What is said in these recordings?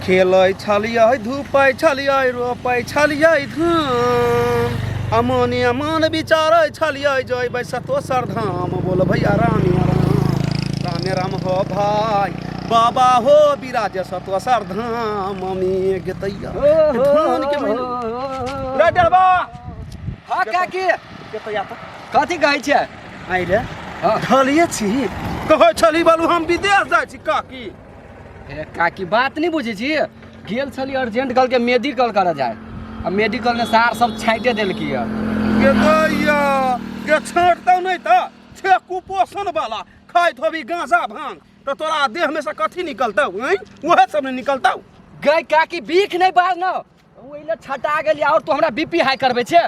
खेलै छलियै धूपै छलियै रोपै छलियै धान अमने अमन विचारै छलियै जयबै सतोसर धाम बोल भैया राम राम राम हो भाई बाबा हो विराज सतोसर धाम मम्मी गतैया धान के महीना रे डरबा हाँ काकी गतैया त कथी कहै छै आइ रे ढलिए छी कहै छली बालू हम विदेश जाइ छी काकी हे काकी बात नहीं बुझे छी गेल छली अर्जेंट कल के मेडिकल कर जाए अब मेडिकल में सार सब छाइटे देलकी है गतैया के छांटतौ नहीं त छे कुपोषण वाला खाइत होबी गांजा भांग तो तोरा देह में से कथी निकलतौ हैं वह सब नहीं निकलतौ गई काकी बीख नहीं बाज न ओइले छटा गेली और तो हमरा बीपी हाई करबे छे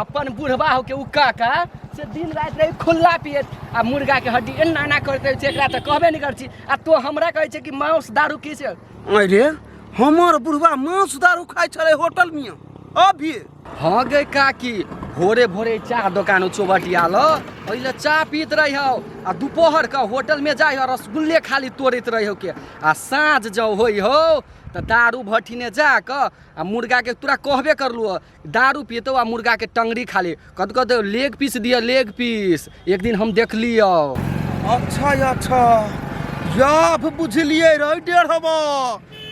अपन बुढ़वा हो के उक्का का से दिन रात रही खुल्ला पिए आ मुर्गा के हड्डी एना ना करते छे एकरा त कहबे नहीं करछी आ तो हमरा कहै छे कि मांस दारू की छे अरे हमर बुढ़वा मांस दारू खाइ छले होटल में अभी हाँ गई काकी भोरे भोरे चाह दुकान चौबटिया लो ओइले चाह पीत रही हो आ दोपहर का होटल में जाई हो रसगुल्ले खाली तोड़त रही हो के आ साँझ जब होई हो तो दारू भट्टी जा क आ मुर्गा के तोरा कहबे करलू दारू पीतो आ मुर्गा के टंगड़ी खाली कद लेग पीस दिया लेग पीस एक दिन हम देखलियो अच्छा अच्छा याब बुझलिए रे डेढ़वा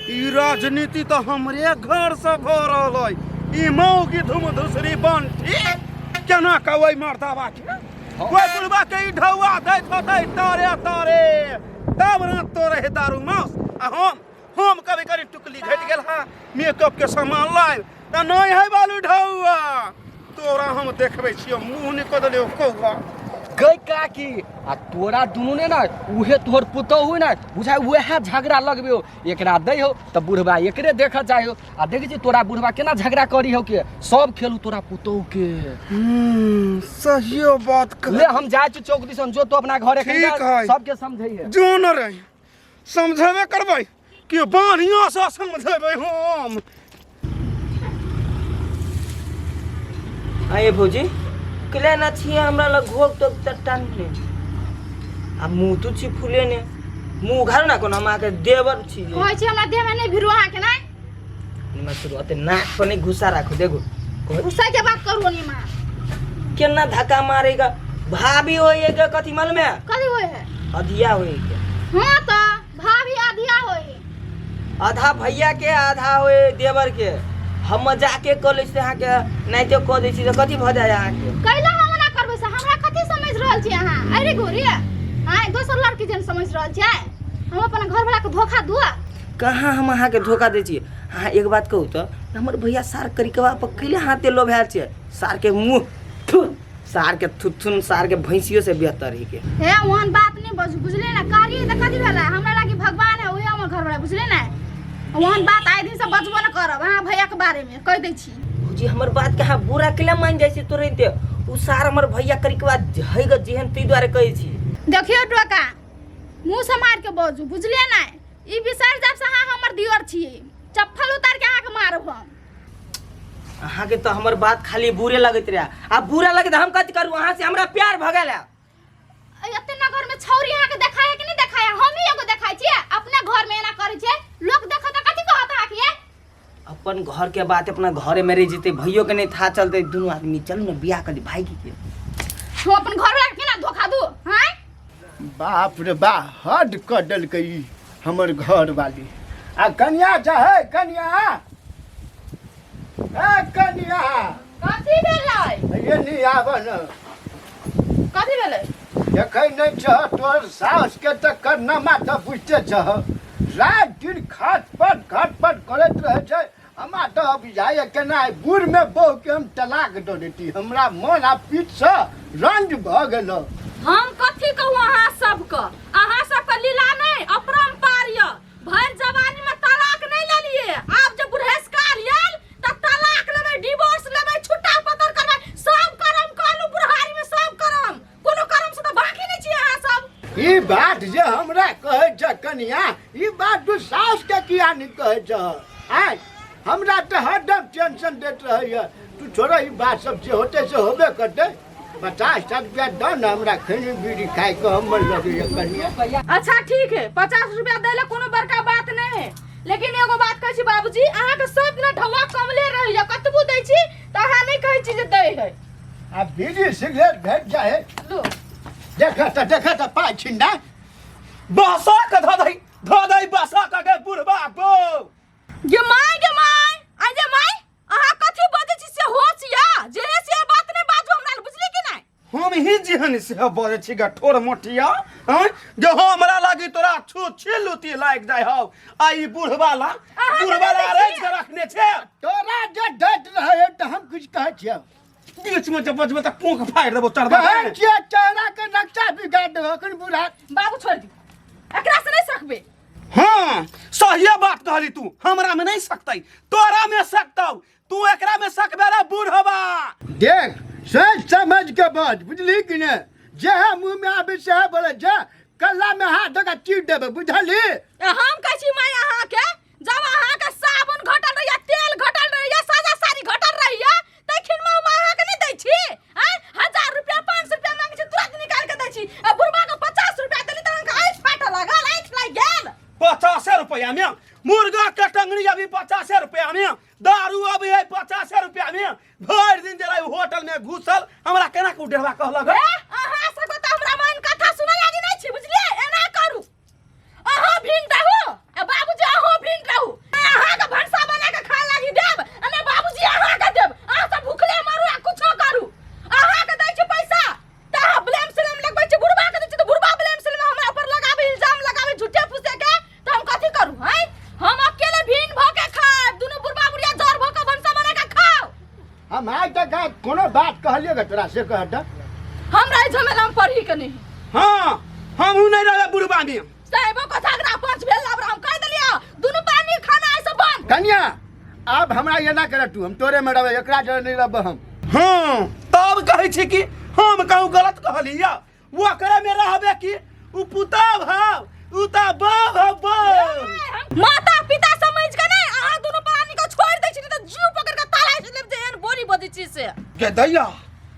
ई राजनीति तो हमरे घर से भ रहल है ई मऊ की धुम धुसरी बंटी केना कवई मर्दावा के कोई बुढ़वा के ई ढौआ दैत होतै तारे तारे तब न तो रहे दारू मांस आ हम कभी कभी टुकली घट गेल हां मेकअप के सामान लाइल त नहीं है बालू ढौआ तोरा हम देखबै छियो मुंह निकल देलियो कौआ गई काकी आ तोरा दुनू ने ना उहे तोहर पुतौ हुई ना बुझाय उहे झगड़ा लगबे एकरा दै हो त बुढ़वा एकरे देख जायो आ देखै छी तोरा बुढ़वा केना झगड़ा करी हो के सब खेलू तोरा पुतौ के सही बात कर ले हम जाय छी चौक दिसन जो तो अपना घरे ठीक है सबके समझै है जो न रही समझेबे करबै कि बढ़िया से समझेबै हम आए भौजी कले ना छिए हमरा लग घोक तो चट्टान ने आ मुंह तो छी फुले ने मुंह घर ना कोना मा के देवर छी कहै छी हमरा देह में नहीं भिरो आ के नहीं निमा शुरुआत नाक पर नहीं घुसा राखो देखो घुसा के बात करू निमा केना धक्का मारेगा भाभी होएगा कथी मालूम है कथी होय है अधिया होएगा हां तो भाभी अधिया होय आधा भैया के आधा होए देवर के हम जाके कॉलेज से अहाँ के नहीं तो कह दै छी तो कथी भ जाय अहाँ के कैला हम ना करबै से हमरा कथी समझ रहल छी अहाँ अरे गोरी हां दोसर लड़की जन समझ रहल छी हम अपन घर वाला के धोखा दुआ कहाँ हम अहाँ के धोखा दै छी हाँ एक बात कहू तो हमर भैया सार करिकवा पकैले हाथे लोभाल छे सार के मुंह सार के थुथुन सार के भैंसियो से बेहतर है के हे ओहन बात नहीं बुझले ना कारी त कथी भेला हमरा लागी भगवान है ओहे हमर घर वाला बुझले ना ओहन बात आइ दिन से बचबो न करब हां भैया के बारे में कह दै छी जी हमर बात के हाँ बुरा केला मान जाय छी तुरंत उ सार हमर भैया करिकवा है ग जेहन ती द्वारे कहै छी देखियो टोका मुंह से मार के बाजू बुझले ना ई विसर जब से हां हमर दियर छी चप्पल उतार के आके मारब हम अहाँ के तो हमर बात खाली बुरे लगत रहा आ बुरा लगे हम कथि करू अहाँ से हमरा प्यार भ गेल एते नगर में छौरी आके देखाया कि नहीं देखाया हम ही एगो देखाई छी अपने घर में एना करे छे लोग देखत कथि कहत आके अपन घर के बात अपना घरे में रह जते भइयो के नहीं था चलते दोनों आदमी चलू ना बियाह कर दी भाई के हम अपन घर वाला के ना धोखा दू हैं बाप रे बा हद कर देलकै हमर घर वाली आ कन्या चाहे कन्या ए कन्या कथि भेलै ये नहीं आबे न कथि भेलै देखै नहीं छ तोर सास के त करनमा त बुझते छ रात दिन खटपट करैत रहे छै हमरा त अब जाय केना बूढ़ में बहु के हम तलाक दे देती हमरा मन आ पीठ से रंज भ गेल हम कथी कहू अहाँ सबके लीला नहीं अपरंपार य भर जवानी में तलाक नहीं लेलिए आब जब बुढ़ेसका लियल त तलाक लेबै डिवोर्स लेबै छुट्टा पतर करबै सब करम कालू बुढ़ारी में सब करम कोनो करम से त बाकी नहीं छी अहाँ सब ई बात जे हमरा कहै छ कन्या ई बात तू सास के किया नहीं कहै छ आय हमरा त हरदम टेंशन देत रहैया तू छोड़ ई बात सब जे होते से होबे करते 50 रुपया दो ना हमरा खैनी बीड़ी खाए के हमर लगे कन्या अच्छा ठीक है 50 रुपया देले कोनो बड़का बात नहीं है लेकिन एगो बात कहै छी बाबूजी, अहाँ के सब दिन ढौआ कमले रहैया, कतबो दै छी त अहाँ नहीं कहै छी जे दै है। आ बीड़ी सिगरेट भेट जाए लो देखा त पाइ छिन्दा बसा के धो दई बसा के बुढ़बा बो गे माय आ जे माय अहाँ कथि बजै छी से होशिया, जे से बात नहीं बाजू हमरा ल, बुझली कि नहीं? हम ही जेहन से बजे छी गा ठोर मोटिया हैं जो हमरा लागी तोरा छु छिलुती लाग जाय हो आई बुढ़वाला रेज के रखने छे तोरा जे डट रहे त हम कुछ कहै छियै बीच में जब बजबे त कोंक फाड़ देबो चढ़बा कहै छियै चेहरा के नक्शा बिगाड़ देबो अखन बुढ़ा। बाबू छोड़ दी, एकरा से नहीं सकबे। हां सही बात कहली तू, हमरा में नहीं सकतै तोरा में सकतौ, तू एकरा में सकबे रे बुढ़वा। देख सोच समझ के बात, बुझली कि ने? जे मुंह में आबे से बोले जे कल्ला में हाथ धका चीर देबे, बुझली? हम कहै छी माय अहाँ के जब अहाँ के साबुन घटल रहैया, तेल घटल रहैया, साजा साड़ी घटल रहैया, तखन में अहाँ के नहीं दै छी? हैं 1000 रुपया 500 रुपया मांगे छी, तुरंत निकाल के दै छी। आ बुढ़बा के 50 रुपया देली त अहाँके आँख फाटल लागल, आँख लाग गेल। 50 रुपया में मुर्गा के टंगड़ी अभी 50 रुपया में, दारू अभी है 50 रुपया में, भर दिन जरा होटल में घुसल हमरा केना के उठेबा कहलक अहाँ सब त हमरा मन कथा सुनै लागी नहीं छी, बुझलिए? एना करू अहाँ भिन रहू, आ बाबूजी अहाँ भिन रहू। अहाँ के भंसा बना के खा लागी देब, अने बाबूजी अहाँ के देब। अहाँ सब भूखले मरू आ कुछो करू। अहाँ के दै छी पैसा त अहाँ ब्लेम सिलेम लगबै छी, बुढ़बा के दै छी त बुढ़बा ब्लेम सिलेम हमरा ऊपर लगाबे, इल्जाम लगाबे झूठे फूसे के, त हम कथि करू? हैं हम अकेले भिन भ के खाब, दुनु बुढ़बा बुढ़िया जर भ के भंसा बना के खाओ। हम आइ तक कोनो बात कहलिए ग तोरा से कहत हमरा ई झमेला में पढ़ी के नहीं। हां हमहू नहीं रहे बुढ़बा में साहेबो को झगड़ा पांच भेल लाब हम कह देलिया, दुनु पानी खाना ऐसे बंद। कन्या अब हमरा ये ना कर तू, हम तोरे में रहबे, एकरा जरे नहीं रहब हम। हां तब कहै छी कि हम कहूं गलत कहलिया, वो करे में रहबे कि उ पुता भाव उ ता बाप माता पिता समझ के नहीं अहाँ दुनु पानी को छोड़ दै छी त जीव पकड़ के ताला से लेब, जे एहन बोली बदी छी से। के दैया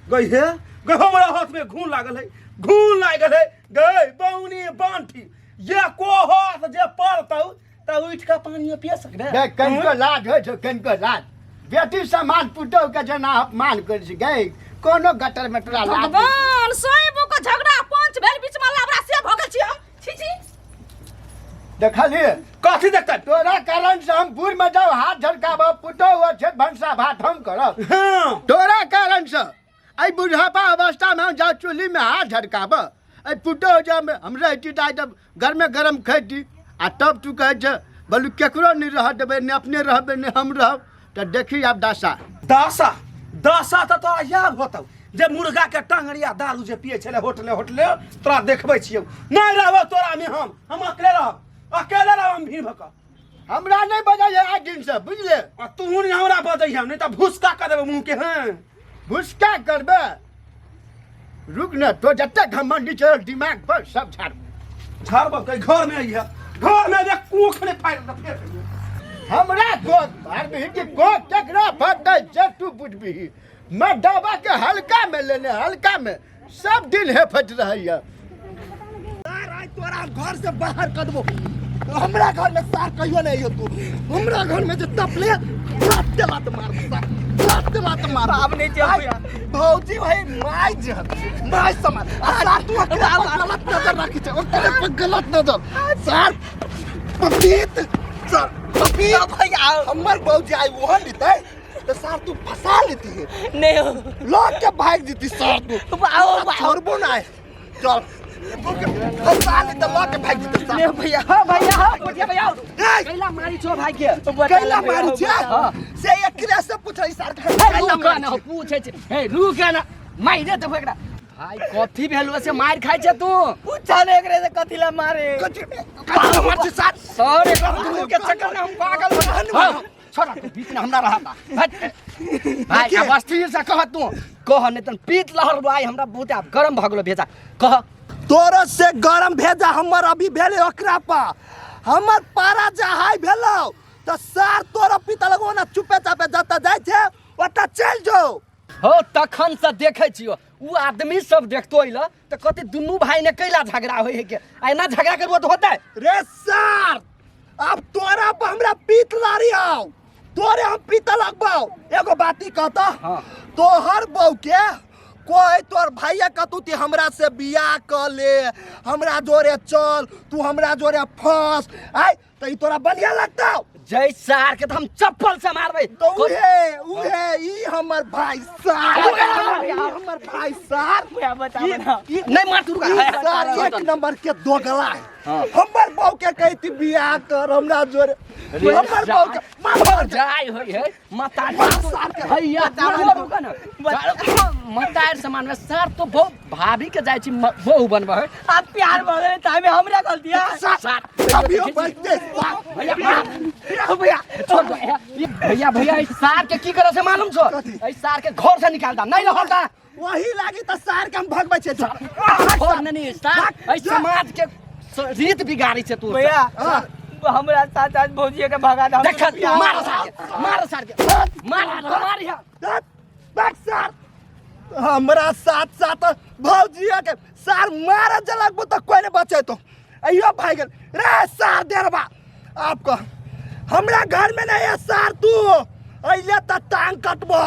गई है गई हमरा हाथ में घून लागल है गई बौनी बांठी ये को हाथ जे पड़तौ त उठ के पानी पिए सकबे। देख कनको लाज होय छै, कनको लाज बेटी समान पुतौ के जना अपमान कर छी गई, कोनो गटर में तोरा लाज भगवान साहेबो को झगड़ा पांच भेल बीच में लाबरा से भगल छी हम। छी देखली कथी देखत तोरा कारण से हम बुढ़ में जाओ हाथ झड़काब, पुतौ हो छै भंसा भात हम करब। हां तोरा कारण से आई बुढ़ापा अवस्था में हम जाओ चूल्ही में हाथ झड़काब, आई पुतौ जब हम रहती तब घर में गरम खैती, आ तब तू कहे छै बोलू केकरो नहीं रह देबे, ने अपने रहबे ने हम रहब, तो देखी अब दशा त तोरा याद होतौ जे मुर्गा के टंगड़िया दारू जे पिए छले होटले तोरा देखबै छियौ। नहीं रहबो तोरा में हम अकेले रहब हम भीड़ भक हमरा नहीं बजाय आज दिन से, बुझले? आ तू नहीं हमरा बजै हम नहीं त भुसका कर देबे मुंह के। हां भुसका करबे, रुक न, तो जते घमंडी छै दिमाग पर सब झाड़ब के घर में आइया, घर में जे कोख ने फाड़ दे फेर हमरा गोद मार भी कि गोद केकरा फटै छै तू बुझबी। मैं दबा के हल्का में लेने, हल्का में सब दिन है फट रहैया। आज तोरा घर से बाहर कर देबो, हमरा घर में सार कहियो नहीं हो तू, हमरा घर में जे तपले लात मार बाप नहीं चाहिए भौजी भाई माय समाज सार तू गलत नजर रखी छै, ओकरे पर गलत नजर सार पपीत भैया हमर भौजी आई वो लेते तो सार तू फंसा लेती है, नहीं लौट के भाग जीती सार तू छोड़बो ना चल फंसा ले तो लौट के भाग जीती सार। नहीं भैया भैया कैला मारी छो भाई के कैला मारी छै से एकरे से पूछै सार कैला मारी हो पूछे छै। हे रुक ना माइरे त एकरा भाई कथी भेलु से मार खाइ छ तू? पूछा ने एकरे से कथीला मारे कथी मार छै सार सर एकरा दुनु के चक्कर में हम पागल हो छोड़ा तू बीच में हमरा रहता भाई अब अस्थिर से कह तू कह नहीं तन पीत लहर आई हमरा बहुत अब गरम भ गेलो भेजा कह तोरा से गरम भेजा हमर अभी भेले ओकरा पा हमर पारा जहाई भेलो त सार तोरा पीता लगो ना चुपे चापे जता जाय छै ओता चल जो हो तखन से देखे छियो उ आदमी सब देखतो इला त कते दुनु भाई ने कैला झगड़ा होय है के आइना झगड़ा करबो त होतै रे सार अब तोरा पर हमरा पीत लारी आओ तोरे हम पीता लगबाओ एगो बाती कहता हाँ। तोहर बहू के कोई तोर भैया कहतू ती हमरा से बियाह कर ले हमरा जोरे चल तू हमरा जोरे फंस आई तो ई तोरा बढ़िया लगता जय सार के तो हम चप्पल से मारबे तो उहे ई हमर भाई सार हमर भाई सार नहीं मार तू सार एक नंबर के दोगला है हाँ। हमर बहू के कहती बियाह कर हमरा जोरे हमर बहू के मार जाय होय है मतार सार के भैया रुका ना मतार समान में सार तो बहुत भाभी के जाय छी बहू बनबा है आप प्यार भगले टाइम में हमरा गलती है सार अभी बचते भैया भैया छोड़ दो भैया भैया इस सार के की करे से मालूम छो इस सार के घर से निकाल दा नहीं रहता वही लागी त सार के हम भगबै छे छोड़ नहीं सार इस समाज के रीत बिगाड़ी छे तू भैया हमरा साथ आज भौजी के भगा दा देख मार सार के मार सार हमरा साथ साथ भौजिया के सार मार जलक तो कोई नहीं बचे तो अयो भाई गल रे सार देरबा आपको हमरा घर में नहीं है सार तू अइले त टांग कटबो